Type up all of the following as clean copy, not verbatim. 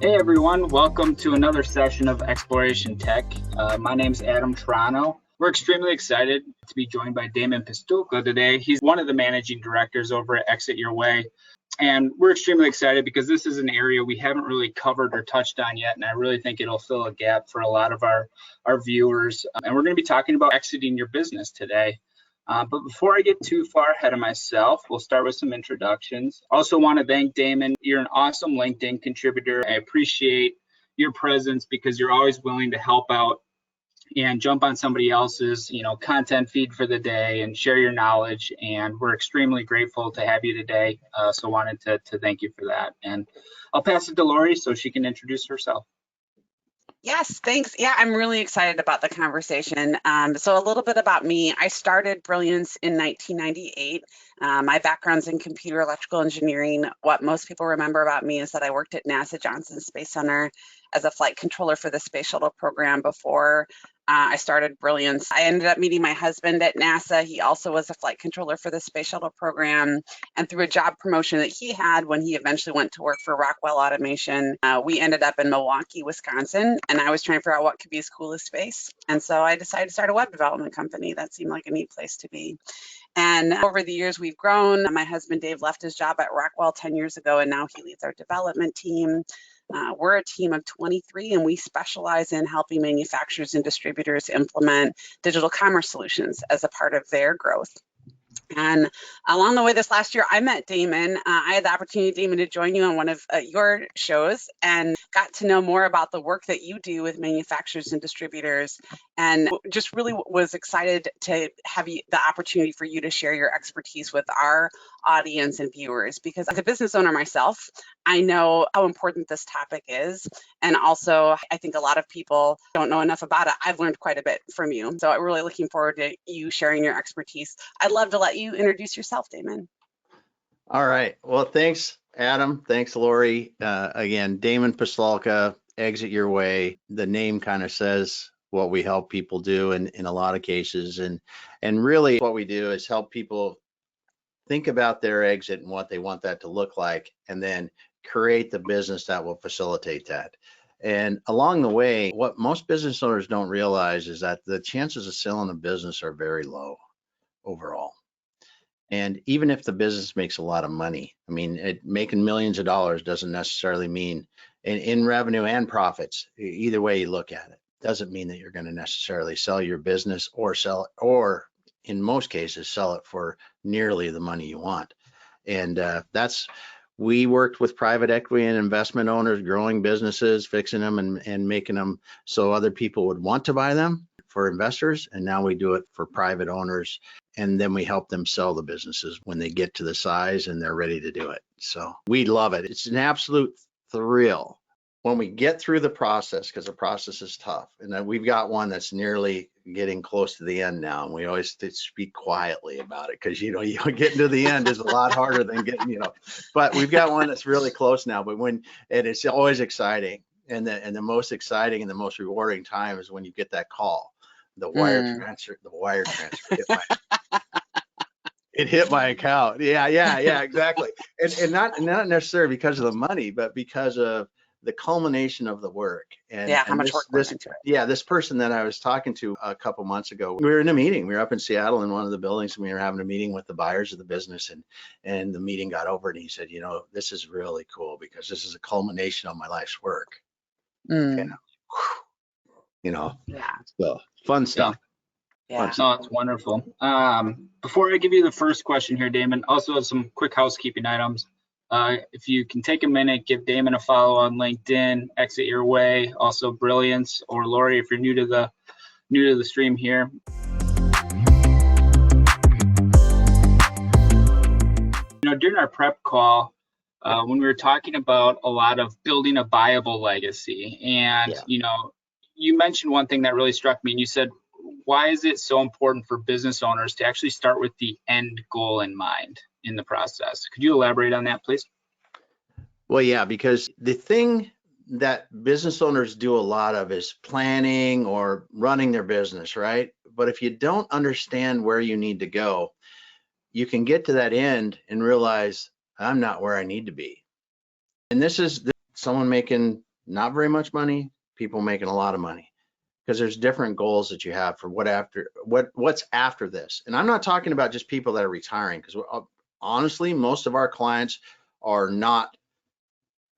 Hey everyone, welcome to another session of Exploration Tech. My name's Adam Toronto. We're extremely excited to be joined by Damon Pistulka today. He's one of the managing directors over at Exit Your Way. And we're extremely excited because this is an area we haven't really covered or touched on yet. And I really think it'll fill a gap for a lot of our viewers. And we're going to be talking about exiting your business today. But before I get too far ahead of myself, we'll start with some introductions. Also want to thank Damon. You're an awesome LinkedIn contributor. I appreciate your presence because you're always willing to help out and jump on somebody else's, content feed for the day and share your knowledge. And we're extremely grateful to have you today. So wanted to thank you for that. And I'll pass it to Lori so she can introduce herself. Yes, thanks. Yeah, I'm really excited about the conversation. So a little bit about me. I started Brilliance in 1998. My background's in computer electrical engineering. What most people remember about me is that I worked at NASA Johnson Space Center as a flight controller for the space shuttle program before I started Brilliance. I ended up meeting my husband at NASA. He also was a flight controller for the space shuttle program. And through a job promotion that he had when he eventually went to work for Rockwell Automation, we ended up in Milwaukee, Wisconsin. And I was trying to figure out what could be as cool as space. And so I decided to start a web development company. That seemed like a neat place to be. And over the years, we've grown. My husband, Dave, left his job at Rockwell 10 years ago, and now he leads our development team. We're a team of 23, and we specialize in helping manufacturers and distributors implement digital commerce solutions as a part of their growth. And along the way this last year, I met Damon. I had the opportunity, Damon, to join you on one of your shows and got to know more about the work that you do with manufacturers and distributors, and just really was excited to have the opportunity for you to share your expertise with our audience and viewers, because as a business owner myself, I know how important this topic is. And also, I think a lot of people don't know enough about it. I've learned quite a bit from you. So I'm really looking forward to you sharing your expertise. I'd love to let you introduce yourself, Damon. All right. Well, thanks, Adam. Thanks, Lori. Again, Damon Pistulka, Exit Your Way. The name kind of says what we help people do in a lot of cases. And really what we do is help people think about their exit and what they want that to look like, and then create the business that will facilitate that. And along the way, what most business owners don't realize is that the chances of selling a business are very low overall. And even if the business makes a lot of money, I mean, making millions of dollars doesn't necessarily mean in revenue and profits, either way you look at it, doesn't mean that you're going to necessarily sell your business or in most cases, sell it for nearly the money you want. And we worked with private equity and investment owners, growing businesses, fixing them and making them so other people would want to buy them for investors. And now we do it for private owners. And then we help them sell the businesses when they get to the size and they're ready to do it. So we love it. It's an absolute thrill when we get through the process, because the process is tough. And then we've got one that's nearly getting close to the end now. And we always speak quietly about it because, getting to the end is a lot harder than getting, but we've got one that's really close now. But and it's always exciting. And the most exciting and the most rewarding time is when you get that call. The wire transfer it hit my account. Yeah, exactly. And not necessarily because of the money, but because of the culmination of the work. And how much work went into it. Yeah, this person that I was talking to a couple months ago, we were in a meeting. We were up in Seattle in one of the buildings, and we were having a meeting with the buyers of the business. And the meeting got over, and he said, this is really cool because this is a culmination of my life's work. So fun stuff. Yeah, no, it's wonderful. Before I give you the first question here, Damon, also some quick housekeeping items. If you can take a minute, give Damon a follow on LinkedIn, Exit Your Way, also Brilliance, or Lori if you're new to the stream here. During our prep call, when we were talking about a lot of building a buyable legacy, and you mentioned one thing that really struck me, and you said, why is it so important for business owners to actually start with the end goal in mind in the process? Could you elaborate on that, please? Well, yeah, because the thing that business owners do a lot of is planning or running their business, right? But if you don't understand where you need to go, you can get to that end and realize I'm not where I need to be. And this is someone making not very much money, people making a lot of money, because there's different goals that you have for what's after this. And I'm not talking about just people that are retiring, because honestly, most of our clients are not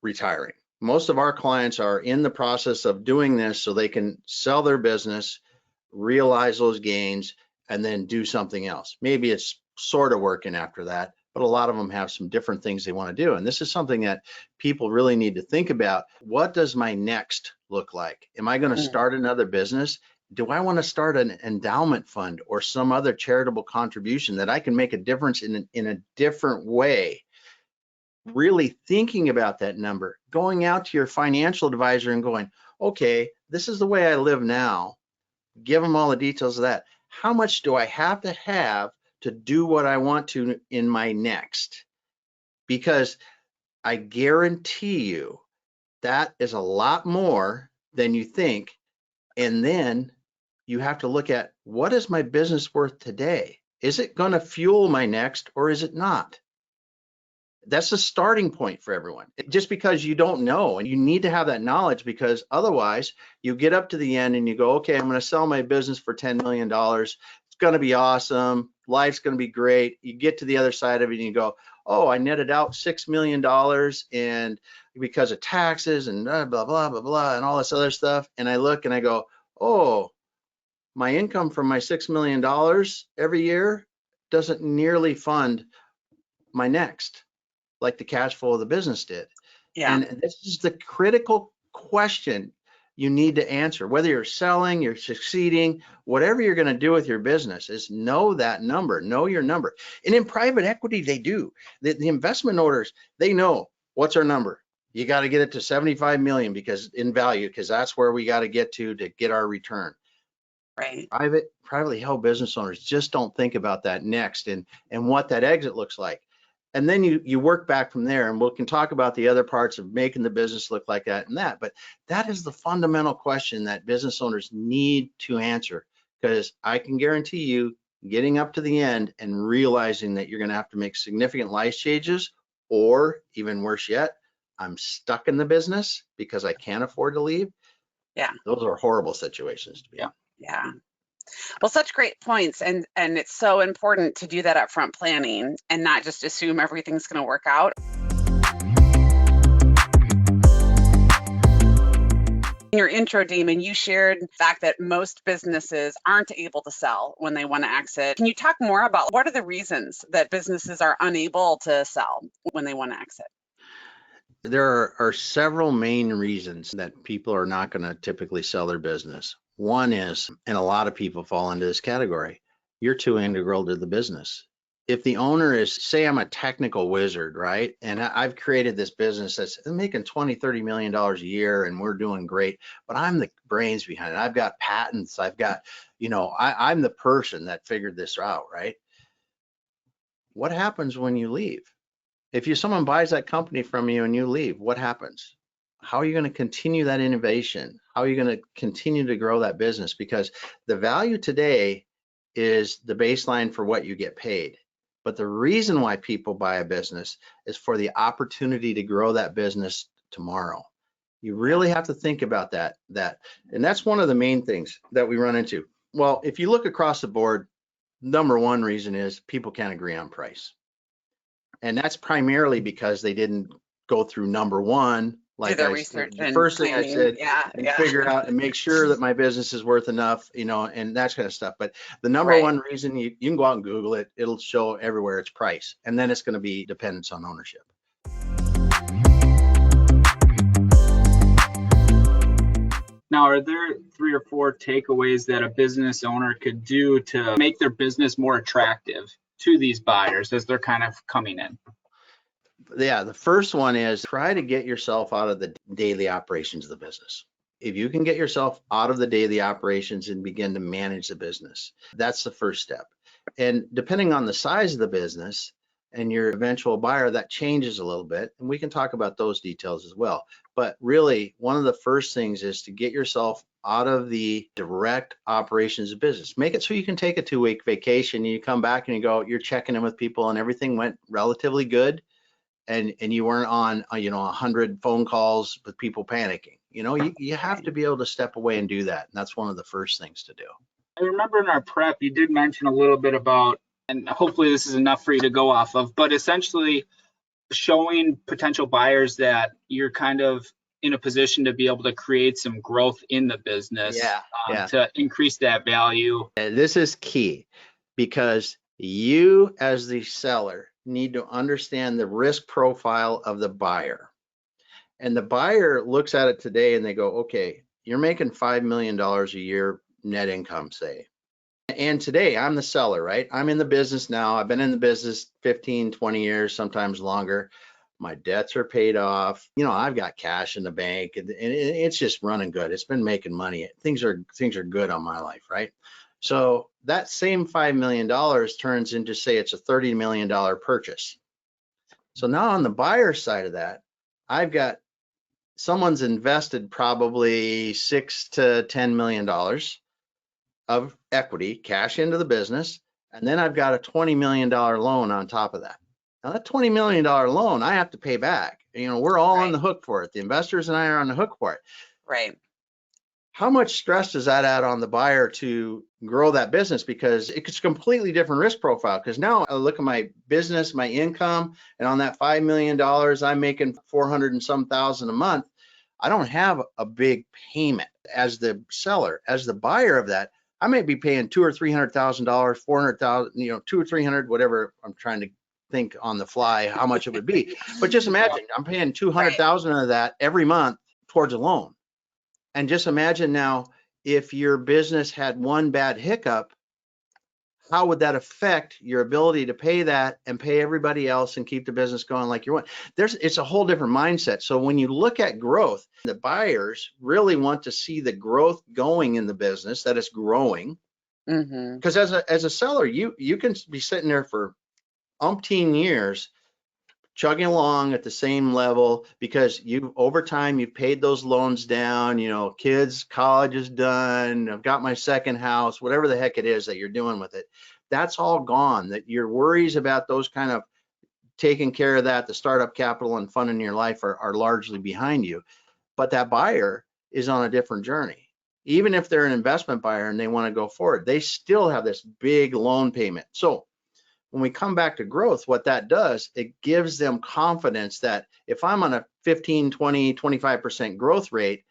retiring. Most of our clients are in the process of doing this so they can sell their business, realize those gains, and then do something else. Maybe it's sort of working after that, but a lot of them have some different things they want to do. And this is something that people really need to think about. What does my next look like? Am I going to start another business? Do I want to start an endowment fund or some other charitable contribution that I can make a difference in a different way? Really thinking about that number, going out to your financial advisor and going, okay, this is the way I live now. Give them all the details of that. How much do I have to do what I want to in my next? Because I guarantee you that is a lot more than you think. And then you have to look at, what is my business worth today? Is it going to fuel my next, or is it not? That's the starting point for everyone. Just because you don't know, and you need to have that knowledge, because otherwise you get up to the end and you go, okay, I'm going to sell my business for $10 million. It's going to be awesome. Life's going to be great. You get to the other side of it and you go, oh, I netted out $6 million, and because of taxes and blah, blah, blah, blah, blah, and all this other stuff. And I look and I go, oh, my income from my $6 million every year doesn't nearly fund my next, like the cash flow of the business did. Yeah. And this is the critical question you need to answer. Whether you're selling, you're succeeding, whatever you're going to do with your business, is know that number, know your number. And in private equity, they do. The investment owners, they know what's our number. You got to get it to 75 million because in value, because that's where we got to get to get our return. Right. Privately held business owners just don't think about that next and what that exit looks like. And then you work back from there, and we can talk about the other parts of making the business look like that and that. But that is the fundamental question that business owners need to answer, because I can guarantee you, getting up to the end and realizing that you're going to have to make significant life changes, or even worse yet, I'm stuck in the business because I can't afford to leave. Yeah. Those are horrible situations to be in. Yeah. Well, such great points. And it's so important to do that upfront planning and not just assume everything's going to work out. In your intro, Damon, you shared the fact that most businesses aren't able to sell when they want to exit. Can you talk more about what are the reasons that businesses are unable to sell when they want to exit? There are several main reasons that people are not going to typically sell their business. One is, and a lot of people fall into this category, you're too integral to the business. If the owner is, say I'm a technical wizard, right? And I've created this business that's making $20-30 million a year and we're doing great, but I'm the brains behind it. I've got patents. I've got, I'm the person that figured this out, right? What happens when you leave? If someone buys that company from you and you leave, what happens? How are you going to continue that innovation? How are you going to continue to grow that business? Because the value today is the baseline for what you get paid. But the reason why people buy a business is for the opportunity to grow that business tomorrow. You really have to think about that. And that's one of the main things that we run into. Well, if you look across the board, number one reason is people can't agree on price. And that's primarily because they didn't go through number one, like the first thing I said, and figure out and make sure that my business is worth enough, and that kind of stuff. But the number one reason, you can go out and Google it, it'll show everywhere, it's price. And then it's going to be dependence on ownership. Now, are there 3 or 4 takeaways that a business owner could do to make their business more attractive to these buyers as they're kind of coming in? Yeah, the first one is try to get yourself out of the daily operations of the business. If you can get yourself out of the daily operations and begin to manage the business, that's the first step. And depending on the size of the business and your eventual buyer, that changes a little bit. And we can talk about those details as well. But really, one of the first things is to get yourself out of the direct operations of business. Make it so you can take a 2-week vacation and you come back and you go, you're checking in with people and everything went relatively good. And you weren't on 100 phone calls with people panicking. You have to be able to step away and do that. And that's one of the first things to do. I remember in our prep, you did mention a little bit about, and hopefully this is enough for you to go off of, but essentially showing potential buyers that you're kind of in a position to be able to create some growth in the business to increase that value. This is key because you as the seller need to understand the risk profile of the buyer. And the buyer looks at it today and they go, okay, you're making $5 million a year net income, say. And today I'm the seller, right? I'm in the business now. I've been in the business 15, 20 years, sometimes longer. My debts are paid off. I've got cash in the bank and it's just running good. It's been making money. Things are good on my life, right? So that same $5 million turns into, say, it's a $30 million purchase. So now on the buyer side of that, I've got someone's invested probably $6 to $10 million of equity, cash into the business, and then I've got a $20 million loan on top of that. Now that $20 million loan, I have to pay back. We're all on the hook for it. The investors and I are on the hook for it. Right. How much stress does that add on the buyer to grow that business? Because it's a completely different risk profile. Because now I look at my business, my income, and on that $5 million, I'm making 400 and some thousand a month. I don't have a big payment as the seller. As the buyer of that, I may be paying $200,000 or $300,000, 400,000, 200 or 300, whatever. I'm trying to think on the fly how much it would be. But just imagine I'm paying 200,000 of that every month towards a loan. And just imagine now, if your business had one bad hiccup, how would that affect your ability to pay that and pay everybody else and keep the business going like you want? It's a whole different mindset. So when you look at growth, the buyers really want to see the growth going in the business, that it's growing. Because as a seller, you can be sitting there for umpteen years chugging along at the same level because over time you've paid those loans down, kids, college is done, I've got my second house, whatever the heck it is that you're doing with it, that's all gone. That your worries about those kind of taking care of that, the startup capital and funding your life are largely behind you. But that buyer is on a different journey. Even if they're an investment buyer and they want to go forward, they still have this big loan payment. So when we come back to growth, what that does, it gives them confidence that if I'm on a 15, 20, 25% growth rate,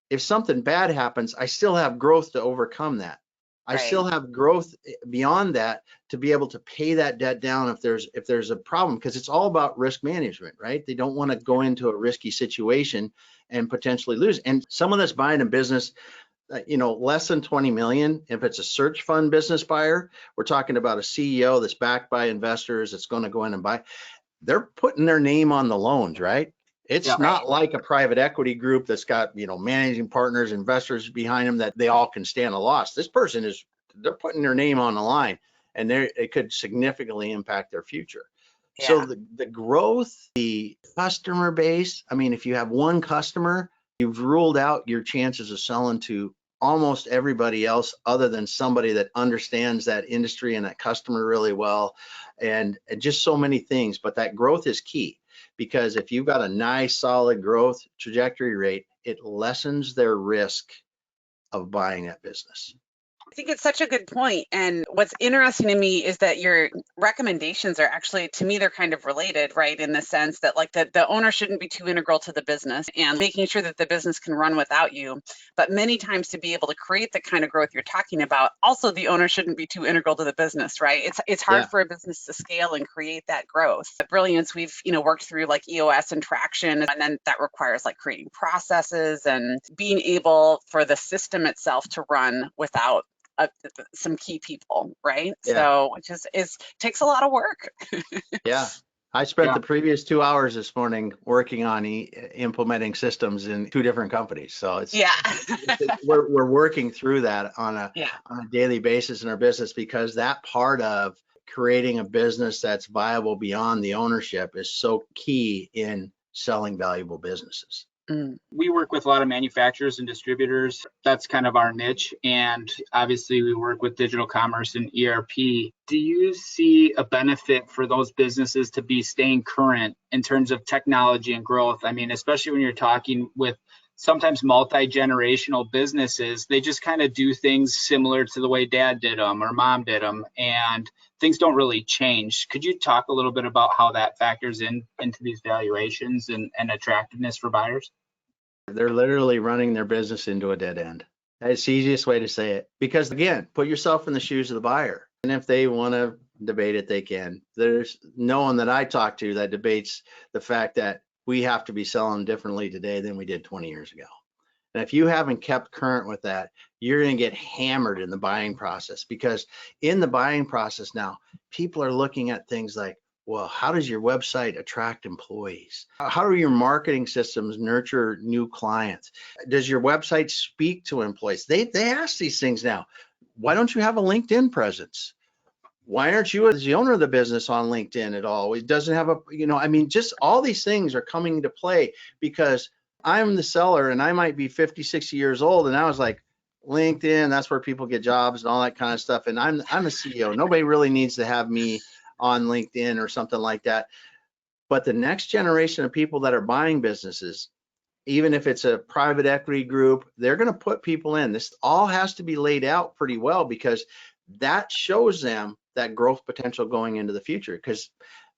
if something bad happens, I still have growth to overcome that. I still have growth beyond that to be able to pay that debt down if there's a problem, because it's all about risk management, right? They don't want to go into a risky situation and potentially lose. And someone that's buying a business, less than 20 million, if it's a search fund business buyer, we're talking about a CEO that's backed by investors that's going to go in and buy. They're putting their name on the loans, right? It's not like a private equity group that's got, managing partners, investors behind them that they all can stand a loss. This person they're putting their name on the line, and it could significantly impact their future. Yeah. So the growth, the customer base, if you have one customer, you've ruled out your chances of selling to almost everybody else other than somebody that understands that industry and that customer really well, and just so many things. But that growth is key, because if you've got a nice solid growth trajectory rate, it lessens their risk of buying that business. I think it's such a good point. And what's interesting to me is that your recommendations are actually, to me, they're kind of related, right? In the sense that the owner shouldn't be too integral to the business and making sure that the business can run without you. But many times to be able to create the kind of growth you're talking about, also the owner shouldn't be too integral to the business, right? It's hard for a business to scale and create that growth. At Brilliance, we've, worked through EOS and traction, and then that requires creating processes and being able for the system itself to run without some key people, right? Yeah. So it just takes a lot of work. Yeah. I spent the previous 2 hours this morning working on implementing systems in 2 different companies. So we're working through that on a daily basis in our business, because that part of creating a business that's viable beyond the ownership is so key in selling valuable businesses. We work with a lot of manufacturers and distributors. That's kind of our niche. And obviously we work with digital commerce and ERP. Do you see a benefit for those businesses to be staying current in terms of technology and growth? Especially when you're talking with sometimes multi-generational businesses, they just kind of do things similar to the way dad did them or mom did them, and things don't really change. Could you talk a little bit about how that factors into these valuations and attractiveness for buyers? They're literally running their business into a dead end. That's the easiest way to say it. Because again, put yourself in the shoes of the buyer. And if they want to debate it, they can. There's no one that I talk to that debates the fact that we have to be selling differently today than we did 20 years ago. And if you haven't kept current with that, you're going to get hammered in the buying process, because in the buying process now, people are looking at things like, well, how does your website attract employees? How do your marketing systems nurture new clients? Does your website speak to employees? They ask these things now. Why don't you have a LinkedIn presence? Why aren't you, as the owner of the business, on LinkedIn at all? It doesn't have a, just all these things are coming into play because I'm the seller and I might be 50, 60 years old. And I was like, LinkedIn, that's where people get jobs and all that kind of stuff. And I'm a CEO. Nobody really needs to have me on LinkedIn or something like that. But the next generation of people that are buying businesses, even if it's a private equity group, they're going to put people in. This all has to be laid out pretty well, because that shows them that growth potential going into the future, because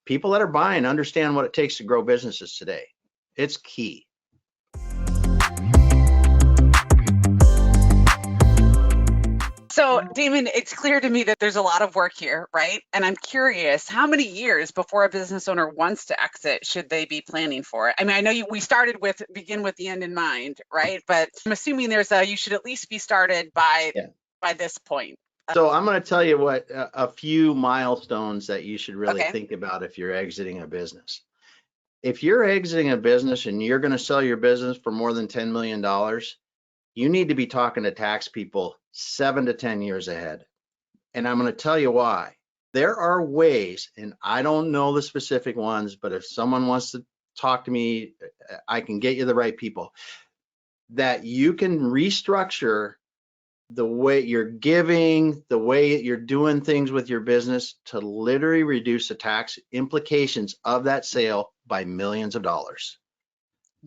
people that are buying understand what it takes to grow businesses today. It's key. So, Damon, it's clear to me that there's a lot of work here, right? And I'm curious, how many years before a business owner wants to exit should they be planning for? I mean, I know we started with begin with the end in mind, right? But I'm assuming you should at least be started by this point. So I'm going to tell you what a few milestones that you should really Okay. think about if you're exiting a business. If you're exiting a business and you're going to sell your business for more than $10 million, you need to be talking to tax people 7 to 10 years ahead. And I'm going to tell you why. There are ways, and I don't know the specific ones, but if someone wants to talk to me, I can get you the right people, that you can restructure the way you're giving, the way you're doing things with your business to literally reduce the tax implications of that sale by millions of dollars.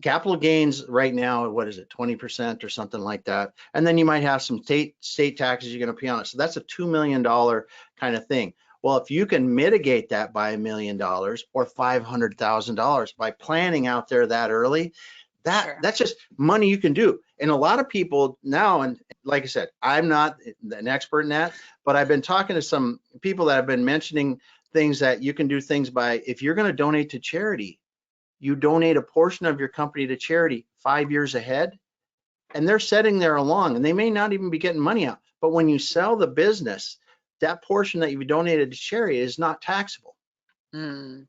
Capital gains right now, what is it, 20% or something like that? And then you might have some state taxes you're going to pay on it. So that's a $2 million kind of thing. Well, if you can mitigate that by $1 million or $500,000 by planning out there that early, that's just money you can do. And a lot of people now, and like I said, I'm not an expert in that, but I've been talking to some people that have been mentioning things that you can do things by. If you're going to donate to charity, you donate a portion of your company to charity 5 years ahead, and they're sitting there along, and they may not even be getting money out. But when you sell the business, that portion that you've donated to charity is not taxable. And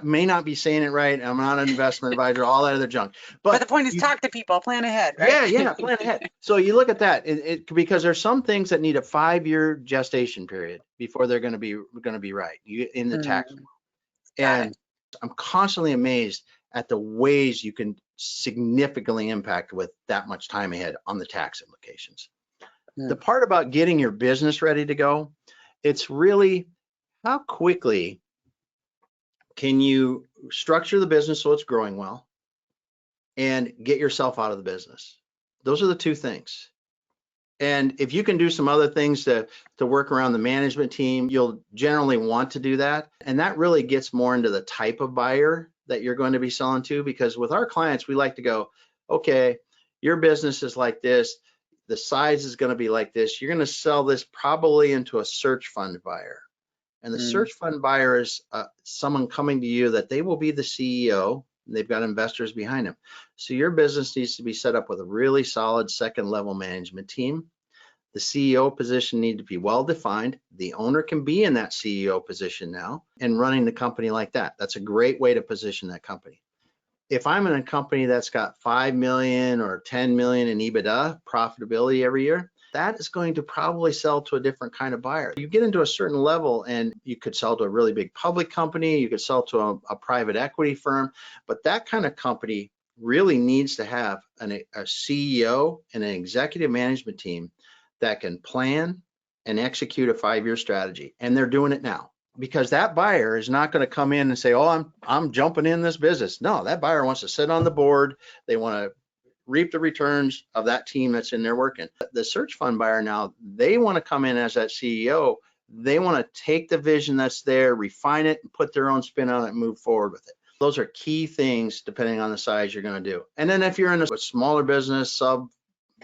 may not be saying it right. I'm not an investment advisor, all that other junk. But the point is, talk to people, plan ahead, right? Yeah, plan ahead. So you look at that, because there's some things that need a 5-year gestation period before they're going to be right in the tax world. And I'm constantly amazed at the ways you can significantly impact with that much time ahead on the tax implications. The part about getting your business ready to go, it's really how quickly can you structure the business so it's growing well and get yourself out of the business. Those are the two things. And if you can do some other things to work around the management team, you'll generally want to do that. And that really gets more into the type of buyer that you're going to be selling to, because with our clients, we like to go, okay, your business is like this, the size is going to be like this. You're going to sell this probably into a search fund buyer. And the search fund buyer is someone coming to you that they will be the CEO. And they've got investors behind them. So your business needs to be set up with a really solid second level management team. The CEO position needs to be well defined. The owner can be in that CEO position now and running the company like that. That's a great way to position that company. If I'm in a company that's got 5 million or 10 million in EBITDA profitability every year, that is going to probably sell to a different kind of buyer. You get into a certain level and you could sell to a really big public company, you could sell to a private equity firm, but that kind of company really needs to have a CEO and an executive management team that can plan and execute a 5-year strategy. And they're doing it now, because that buyer is not going to come in and say, oh, I'm jumping in this business. No, that buyer wants to sit on the board. They want to reap the returns of that team that's in there working. The search fund buyer now, they want to come in as that CEO. They want to take the vision that's there, refine it, and put their own spin on it and move forward with it. Those are key things depending on the size you're going to do. And then if you're in a smaller business, sub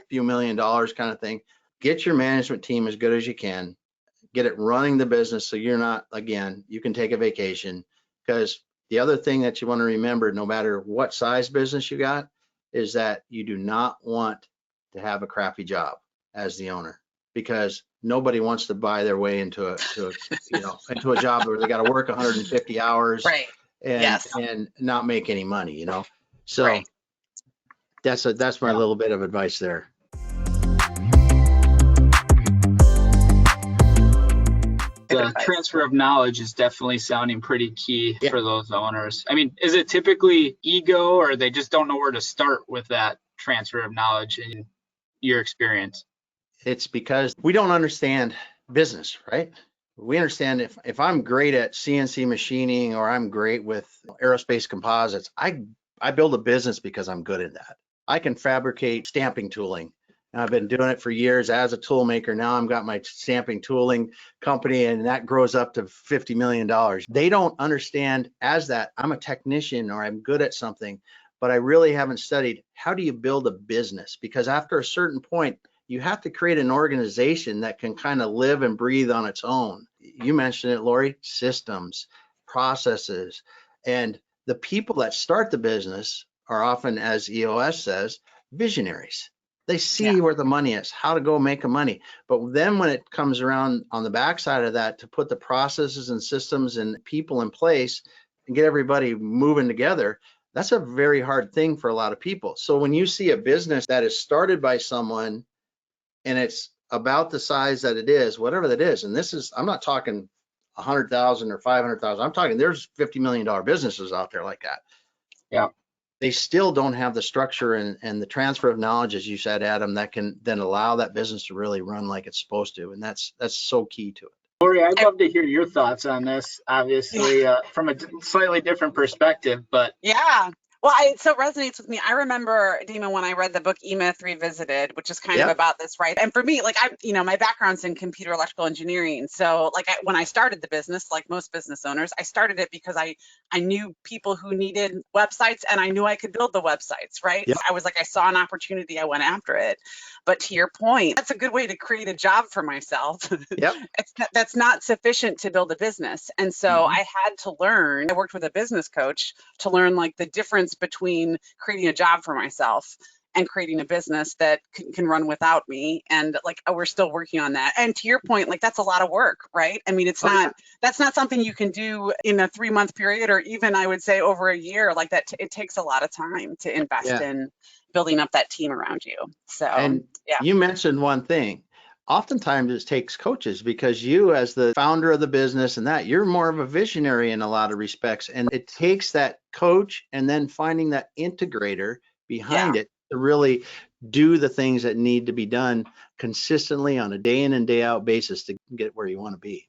few $1,000,000 kind of thing, get your management team as good as you can. Get it running the business so you're not, again, you can take a vacation. Because the other thing that you want to remember, no matter what size business you got, is that you do not want to have a crappy job as the owner, because nobody wants to buy their way into a job where they got to work 150 hours Right. and Yes. and not make any money, So Right. that's my Yeah. little bit of advice there. The transfer of knowledge is definitely sounding pretty key Yeah. for those owners. I mean, is it typically ego, or they just don't know where to start with that transfer of knowledge in your experience? It's because we don't understand business, right? We understand if I'm great at CNC machining or I'm great with aerospace composites, I build a business because I'm good at that. I can fabricate stamping tooling. And I've been doing it for years as a tool maker. Now I've got my stamping tooling company, and that grows up to $50 million. They don't understand as that I'm a technician or I'm good at something, but I really haven't studied how do you build a business? Because after a certain point, you have to create an organization that can kind of live and breathe on its own. You mentioned it, Lori, systems, processes, and the people that start the business are often, as EOS says, visionaries. They see where the money is, how to go make a money. But then when it comes around on the backside of that, to put the processes and systems and people in place and get everybody moving together, that's a very hard thing for a lot of people. So when you see a business that is started by someone and it's about the size that it is, whatever that is, and this is, I'm not talking 100,000 or 500,000, I'm talking there's $50 million businesses out there like that. Yeah. They still don't have the structure and the transfer of knowledge, as you said, Adam, that can then allow that business to really run like it's supposed to. And that's so key to it. Lori, I'd love to hear your thoughts on this, obviously, from a slightly different perspective, but Yeah. Well, it so resonates with me. I remember, Damon, when I read the book E-Myth Revisited, which is kind of about this, right? And for me, like my background's in computer electrical engineering. So like when I started the business, like most business owners, I started it because I knew people who needed websites and I knew I could build the websites, right? Yep. So I was like, I saw an opportunity, I went after it. But to your point, that's a good way to create a job for myself. Yep. That's not sufficient to build a business. And so I had to learn, I worked with a business coach to learn like the difference between creating a job for myself and creating a business that can run without me. And like, we're still working on that. And to your point, like that's a lot of work, right? I mean, that's not something you can do in a 3-month period, or even I would say over a year. Like that, it takes a lot of time to invest in building up that team around you. So, and you mentioned one thing. Oftentimes it takes coaches, because you, as the founder of the business and that, you're more of a visionary in a lot of respects. And it takes that coach and then finding that integrator behind it to really do the things that need to be done consistently on a day in and day out basis to get where you want to be.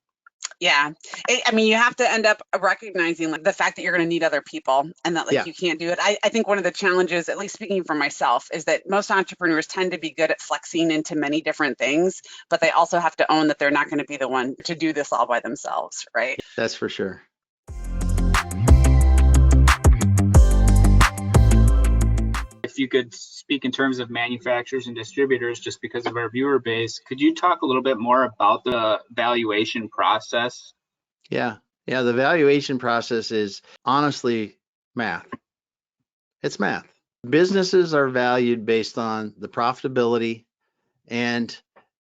Yeah. I mean, you have to end up recognizing like the fact that you're going to need other people and that like you can't do it. I think one of the challenges, at least speaking for myself, is that most entrepreneurs tend to be good at flexing into many different things, but they also have to own that they're not going to be the one to do this all by themselves, right? That's for sure. if you could speak in terms of manufacturers and distributors, just because of our viewer base, could you talk a little bit more about the valuation process? Yeah. The valuation process is honestly math. It's math. Businesses are valued based on the profitability and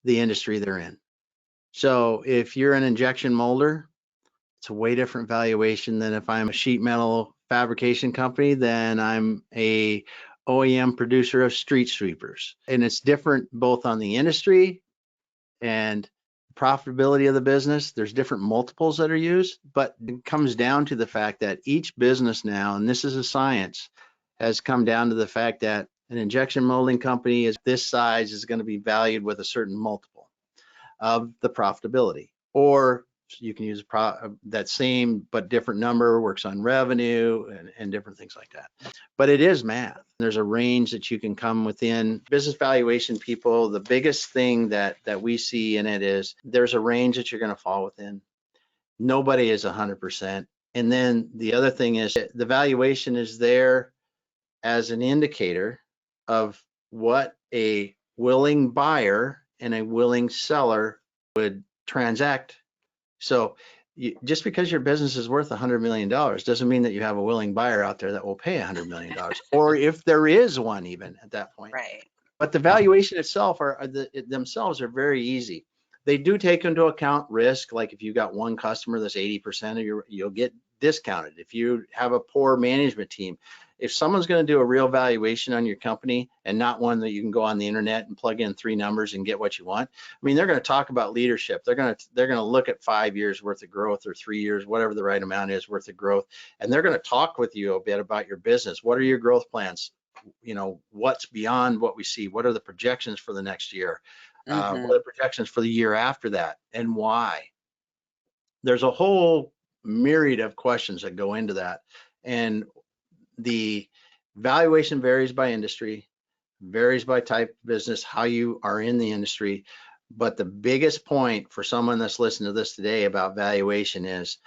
the industry they're in. So if you're an injection molder, it's a way different valuation than if I'm a sheet metal fabrication company, then I'm a OEM producer of street sweepers. And it's different both on the industry and profitability of the business. There's different multiples that are used, but it comes down to the fact that each business now, and this is a science, has come down to the fact that an injection molding company is this size is going to be valued with a certain multiple of the profitability. Or You can use that same but different number, works on revenue and different things like that. But it is math. There's a range that you can come within. Business valuation people, the biggest thing that we see in it is there's a range that you're going to fall within. Nobody is 100%. And then the other thing is the valuation is there as an indicator of what a willing buyer and a willing seller would transact. So just because your business is worth $100 million doesn't mean that you have a willing buyer out there that will pay $100 million, or if there is one even at that point. Right. But the valuation itself themselves are very easy. They do take into account risk. Like if you got one customer that's 80% of you'll get discounted. If you have a poor management team, if someone's going to do a real valuation on your company and not one that you can go on the internet and plug in 3 numbers and get what you want, I mean, they're going to talk about leadership. They're going to look at 5 years worth of growth or 3 years, whatever the right amount is worth of growth, and they're going to talk with you a bit about your business. What are your growth plans? You know, what's beyond what we see? What are the projections for the next year? What are the projections for the year after that, and why? There's a whole myriad of questions that go into that, and the valuation varies by industry, varies by type of business, how you are in the industry. But the biggest point for someone that's listening to this today about valuation is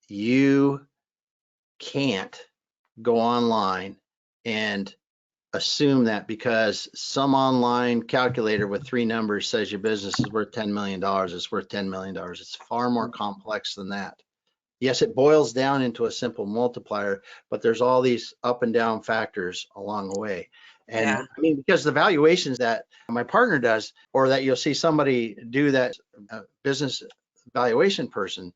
you can't go online and assume that because some online calculator with 3 numbers says your business is worth $10 million, it's worth $10 million. It's far more complex than that. Yes, it boils down into a simple multiplier, but there's all these up and down factors along the way. And Yeah. I mean, because the valuations that my partner does, or that you'll see somebody do, that business valuation person,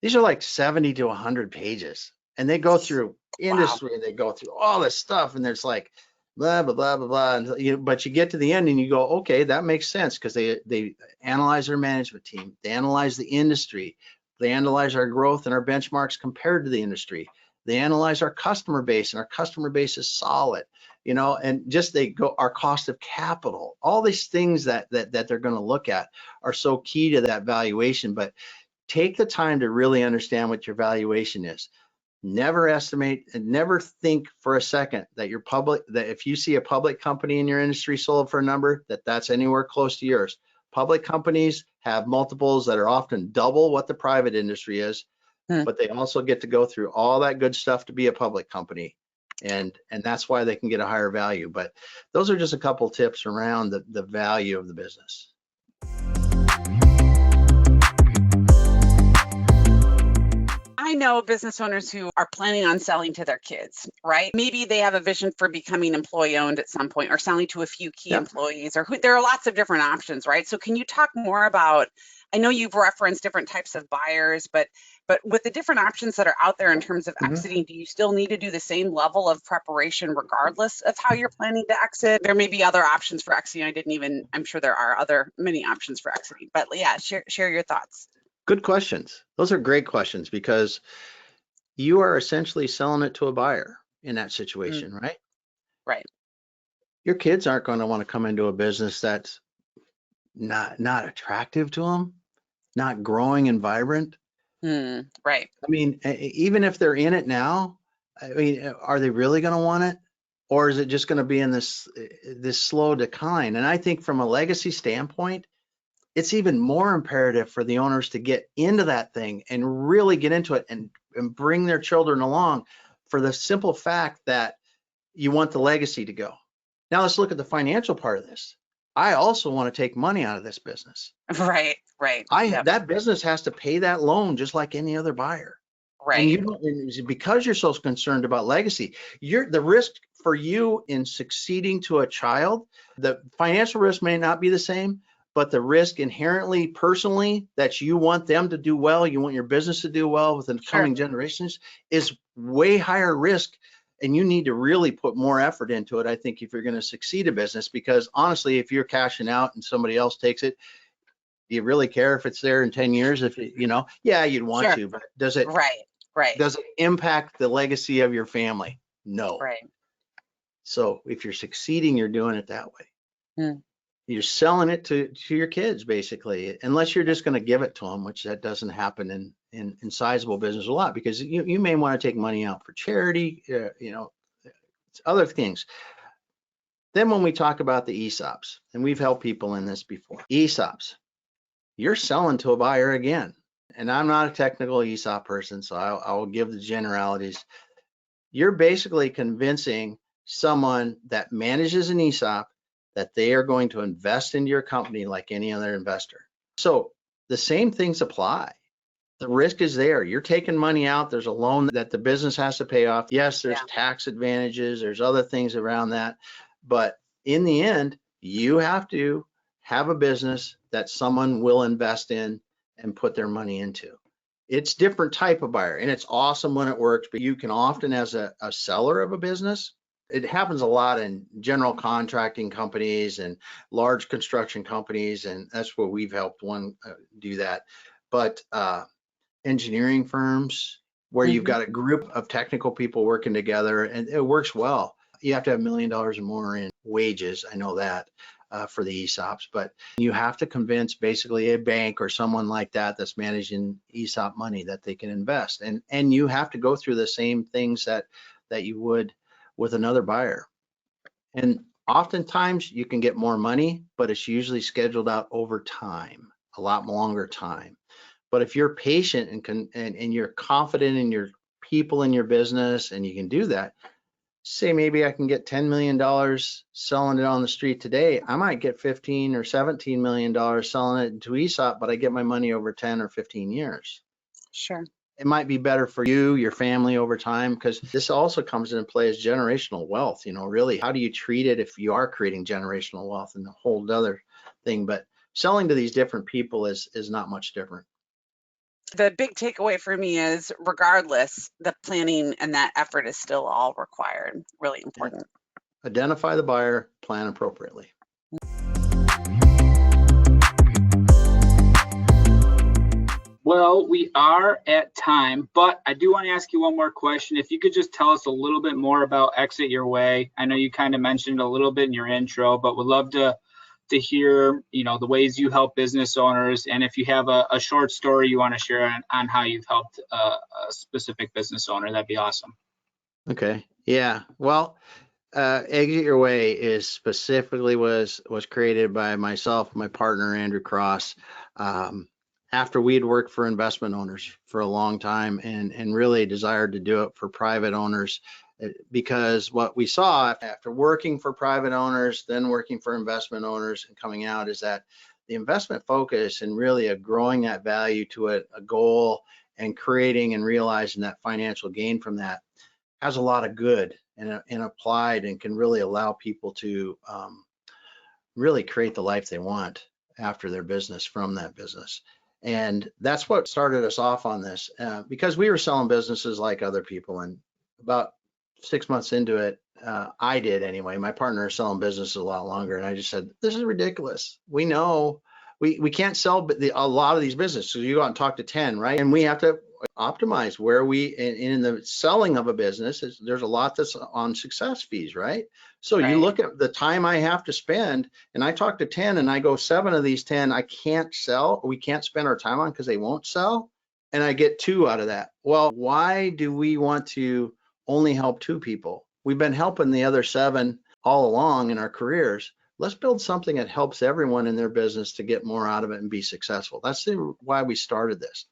these are like 70 to 100 pages, and they go through industry, and they go through all this stuff, and there's like blah blah blah blah blah, and but you get to the end and you go, okay, that makes sense, because they analyze their management team, they analyze the industry, they analyze our growth and our benchmarks compared to the industry, they analyze our customer base, and our customer base is solid, you know, and just they go our cost of capital, all these things that they're going to look at are so key to that valuation. But take the time to really understand what your valuation is. Never estimate and never think for a second that your public, that if you see a public company in your industry sold for a number, that's anywhere close to yours. Public companies have multiples that are often double what the private industry is, but they also get to go through all that good stuff to be a public company. And that's why they can get a higher value. But those are just a couple tips around the value of the business. I know business owners who are planning on selling to their kids, right? Maybe they have a vision for becoming employee owned at some point, or selling to a few key employees, or there are lots of different options, right? So can you talk more about, I know you've referenced different types of buyers, but with the different options that are out there in terms of exiting, do you still need to do the same level of preparation regardless of how you're planning to exit? There may be other options for exiting. I'm sure there are many options for exiting, but yeah, share your thoughts. Good questions. Those are great questions, because you are essentially selling it to a buyer in that situation, right? Right. Your kids aren't going to want to come into a business that's not attractive to them, not growing and vibrant. Right. I mean, even if they're in it now, I mean, are they really going to want it? Or is it just going to be in this slow decline? And I think from a legacy standpoint, it's even more imperative for the owners to get into that thing and really get into it and bring their children along, for the simple fact that you want the legacy to go. Now let's look at the financial part of this. I also want to take money out of this business. Right. That business has to pay that loan just like any other buyer. Right. And you don't, because you're so concerned about legacy, the risk for you in succeeding to a child, the financial risk may not be the same, but the risk inherently, personally, that you want them to do well, you want your business to do well with the coming generations, is way higher risk. And you need to really put more effort into it, I think, if you're going to succeed in business. Because honestly, if you're cashing out and somebody else takes it, do you really care if it's there in 10 years? If you'd want to, but does it? Right. Does it impact the legacy of your family? No. Right. So if you're succeeding, you're doing it that way. you're selling it to your kids basically, unless you're just going to give it to them, which that doesn't happen in sizable business a lot, because you may want to take money out for charity, other things. Then when we talk about the ESOPs, and we've helped people in this before, ESOPs, you're selling to a buyer again. And I'm not a technical ESOP person, so I will give the generalities. You're basically convincing someone that manages an ESOP that they are going to invest into your company like any other investor. So the same things apply. The risk is there. You're taking money out. There's a loan that the business has to pay off. Yes, there's tax advantages. There's other things around that. But in the end, you have to have a business that someone will invest in and put their money into. It's different type of buyer, and it's awesome when it works, but you can often, as a seller of a business, it happens a lot in general contracting companies and large construction companies, and that's where we've helped one do that. But engineering firms, where you've got a group of technical people working together, and it works well. You have to have $1 million or more in wages, I know that, for the ESOPs, but you have to convince basically a bank or someone like that that's managing ESOP money that they can invest. And you have to go through the same things that you would with another buyer. And oftentimes you can get more money, but it's usually scheduled out over time, a lot longer time. But if you're patient and you're confident in your people in your business, and you can do that, say maybe I can get $10 million selling it on the street today, I might get $15 or $17 million selling it to ESOP, but I get my money over 10 or 15 years. Sure. It might be better for you, your family over time, because this also comes into play as generational wealth. Really, how do you treat it if you are creating generational wealth, and a whole other thing. But selling to these different people is not much different. The big takeaway for me is, regardless, the planning and that effort is still all required. Really important. Identify the buyer, plan appropriately. Well, we are at time, but I do want to ask you one more question. If you could just tell us a little bit more about Exit Your Way. I know you kind of mentioned a little bit in your intro, but would love to hear, the ways you help business owners, and if you have a short story you want to share on how you've helped a specific business owner, that'd be awesome. Okay. Yeah. Well, Exit Your Way is specifically was created by myself, my partner, Andrew Cross, after we'd worked for investment owners for a long time, and really desired to do it for private owners, because what we saw after working for private owners, then working for investment owners and coming out, is that the investment focus and really growing that value to a goal, and creating and realizing that financial gain from that has a lot of good and applied, and can really allow people to really create the life they want after their business from that business. And that's what started us off on this, because we were selling businesses like other people. And about 6 months into it, I did anyway, my partner is selling businesses a lot longer, and I just said, this is ridiculous. We know we can't sell a lot of these businesses. So you go out and talk to 10, right? And we have to optimize where we, in the selling of a business, there's a lot that's on success fees, right? So you look at the time I have to spend, and I talk to 10, and I go, 7 of these 10 I can't sell, or we can't spend our time on because they won't sell, and I get 2 out of that. Well, why do we want to only help 2 people? We've been helping the other 7 all along in our careers. Let's build something that helps everyone in their business to get more out of it and be successful. That's why we started this.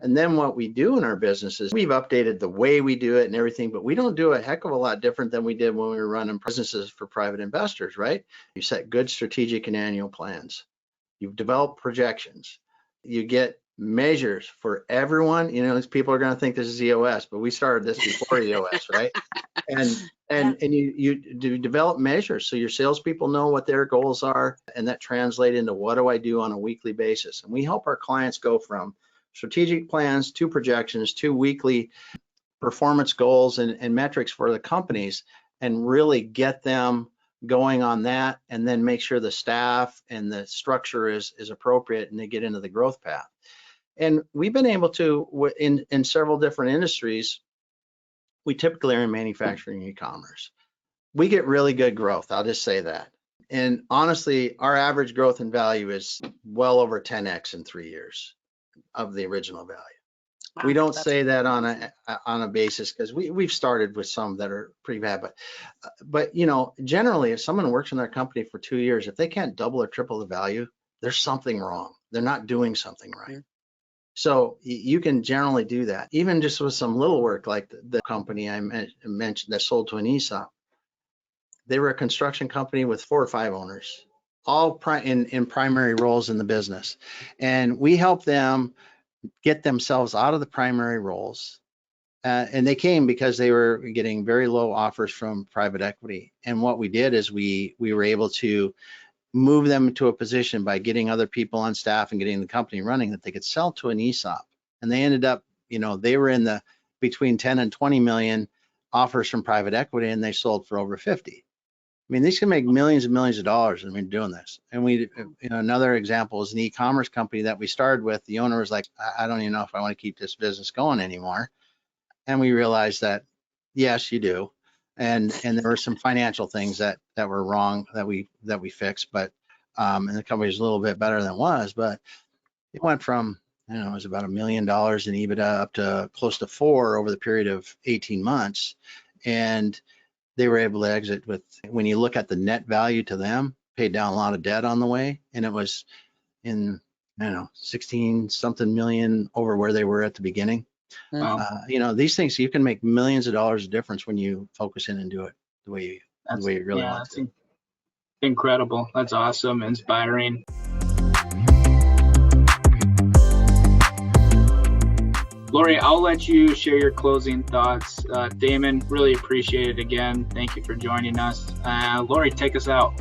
And then what we do in our business is we've updated the way we do it and everything, but we don't do a heck of a lot different than we did when we were running businesses for private investors, right? You set good strategic and annual plans. You develop projections. You get measures for everyone. These people are going to think this is EOS, but we started this before EOS, right? And you do develop measures so your salespeople know what their goals are, and that translate into what do I do on a weekly basis. And we help our clients go from strategic plans to projections to weekly performance goals and metrics for the companies, and really get them going on that, and then make sure the staff and the structure is appropriate, and they get into the growth path. And we've been able to, in several different industries, we typically are in manufacturing and e-commerce. We get really good growth, I'll just say that. And honestly, our average growth in value is well over 10x in 3 years of the original value. Wow, We don't that's say that on a basis because we've started with some that are pretty bad, but you know, generally, if someone works in their company for 2 years, if they can't double or triple the value, there's something wrong. They're not doing something right. Mm. So you can generally do that, even just with some little work like the company I mentioned that sold to an ESOP. They were a construction company with 4 or 5 owners, all in primary roles in the business, and we helped them get themselves out of the primary roles. And they came because they were getting very low offers from private equity. And what we did is we were able to move them to a position by getting other people on staff and getting the company running that they could sell to an ESOP. And they ended up, you know, they were in the between 10 and 20 million offers from private equity, and they sold for over 50. I mean, these can make millions and millions of dollars. I mean, doing this. And we, you know, another example is an e-commerce company that we started with. The owner was like, I don't even know if I want to keep this business going anymore. And we realized that, yes, you do. And there were some financial things that were wrong that we fixed, but and the company was a little bit better than it was, but it went from, I don't know, it was about $1 million in EBITDA up to close to 4 over the period of 18 months. And they were able to exit with, when you look at the net value to them, paid down a lot of debt on the way, and it was in, I don't know, 16 something million over where they were at the beginning. You know, these things, you can make millions of dollars of difference when you focus in and do it the way you really want to. Incredible. That's awesome, inspiring. Lori, I'll let you share your closing thoughts. Damon, really appreciate it again. Thank you for joining us. Lori, take us out.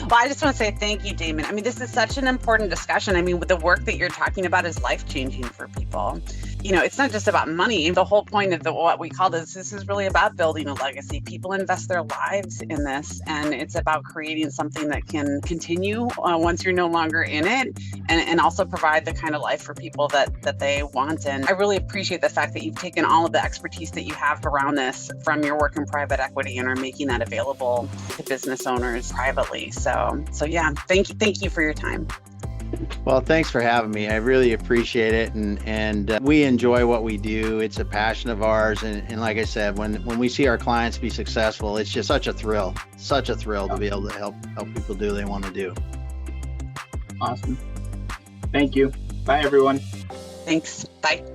Well, I just want to say thank you, Damon. I mean, this is such an important discussion. I mean, the work that you're talking about is life-changing for people. You know, it's not just about money. The whole point of what we call this is really about building a legacy. People invest their lives in this, and it's about creating something that can continue once you're no longer in it, and also provide the kind of life for people that they want. And I really appreciate the fact that you've taken all of the expertise that you have around this from your work in private equity and are making that available to business owners privately. So yeah, thank you for your time. Well, thanks for having me. I really appreciate it. And we enjoy what we do. It's a passion of ours. And like I said, when we see our clients be successful, it's just such a thrill to be able to help people do what they want to do. Awesome. Thank you. Bye, everyone. Thanks. Bye.